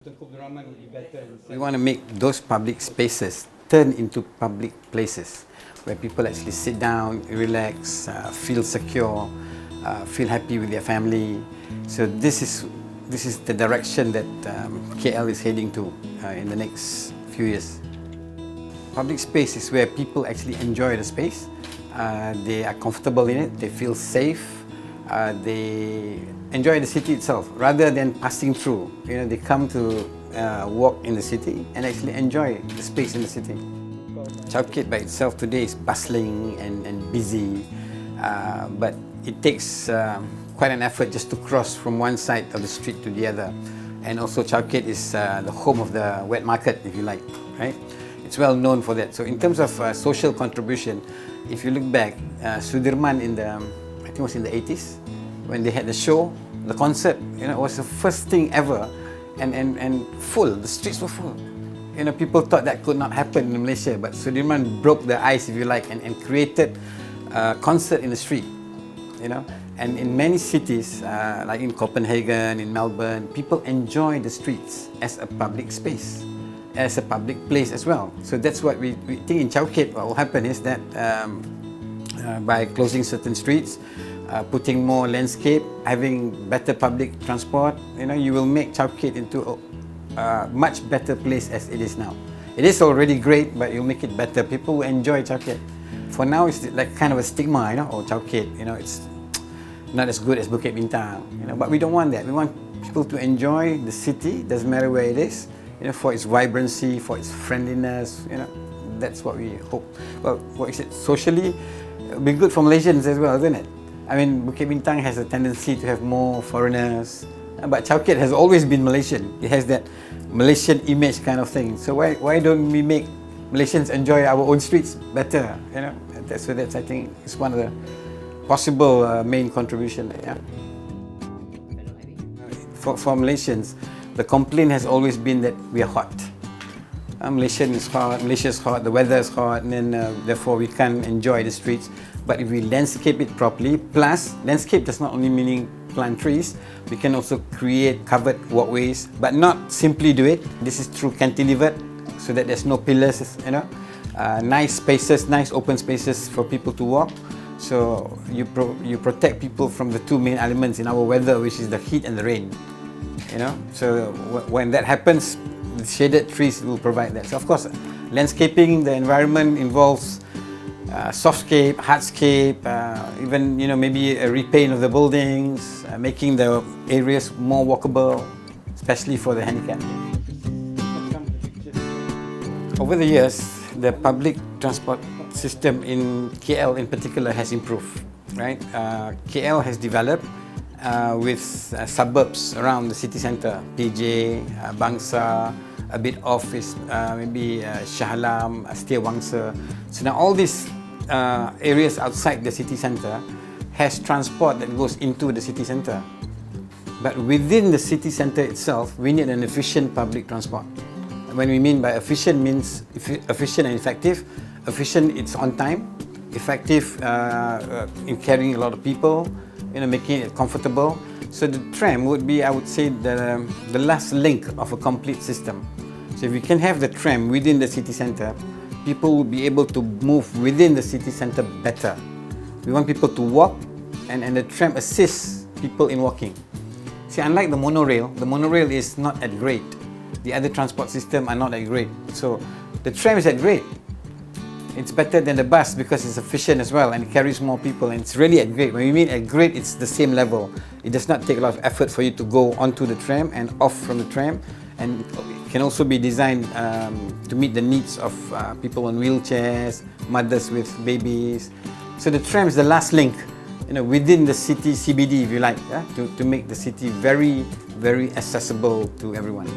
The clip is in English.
We want to make those public spaces turn into public places where people actually sit down, relax, feel secure, feel happy with their family. So this is the direction that KL is heading to in the next few years. Public space is where people actually enjoy the space. They are comfortable in it, they feel safe, they enjoy the city itself rather than passing through. They come to walk in the city and actually enjoy the space in the city. Chowkit by itself today is bustling and busy, but it takes quite an effort just to cross from one side of the street to the other. And also Chowkit is the home of the wet market, if you like, right? It's well known for that. So in terms of social contribution, if you look back, Sudirman I think it was in the 80s, when they had the show, the concert, it was the first thing ever, and full. The streets were full. People thought that could not happen in Malaysia, but Sudirman broke the ice, if you like, and created a concert in the street. And in many cities, like in Copenhagen, in Melbourne, people enjoy the streets as a public space, as a public place as well. So that's what we think in Chowkit. What will happen is that by closing certain streets, putting more landscape, having better public transport, you will make Chowkit into a much better place as it is now. It is already great, but you'll make it better. People will enjoy Chowkit. For now, it's like kind of a stigma, Chowkit, it's not as good as Bukit Bintang, but we don't want that. We want people to enjoy the city, doesn't matter where it is, for its vibrancy, for its friendliness, that's what we hope. Well, what is it? Socially, it'll be good for Malaysians as well, isn't it? I mean, Bukit Bintang has a tendency to have more foreigners, but Chowkit has always been Malaysian. It has that Malaysian image kind of thing. So why don't we make Malaysians enjoy our own streets better? So that's, I think, is one of the possible main contribution. Yeah. For Malaysians, the complaint has always been that we are hot. Malaysia is hot, the weather is hot, and then therefore we can't enjoy the streets. But if we landscape it properly, plus landscape does not only mean plant trees, we can also create covered walkways, but not simply do it. This is through cantilevered, so that there's no pillars, nice spaces, nice open spaces for people to walk. So you protect people from the two main elements in our weather, which is the heat and the rain. So when that happens, the shaded trees will provide that. So of course, landscaping the environment involves softscape, hardscape, even maybe a repaint of the buildings, making the areas more walkable, especially for the handicapped. Over the years, the public transport system in KL in particular has improved. Right? KL has developed with suburbs around the city centre, PJ, Bangsa, a bit off is maybe Shah Alam, Setia Wangsa. So now all these areas outside the city centre has transport that goes into the city centre. But within the city centre itself, we need an efficient public transport. When we mean by efficient, means efficient and effective. Efficient, it's on time. Effective in carrying a lot of people, making it comfortable. So the tram would be, I would say, the last link of a complete system. So if we can have the tram within the city centre, people will be able to move within the city centre better. We want people to walk, and the tram assists people in walking. See, unlike the monorail is not at grade. The other transport system are not at grade. So the tram is at grade. It's better than the bus because it's efficient as well and it carries more people, and it's really at grade. When we mean at grade, it's the same level. It does not take a lot of effort for you to go onto the tram and off from the tram, and it can also be designed to meet the needs of people on wheelchairs, mothers with babies. So the tram is the last link, within the city CBD, if you like, to make the city very, very accessible to everyone.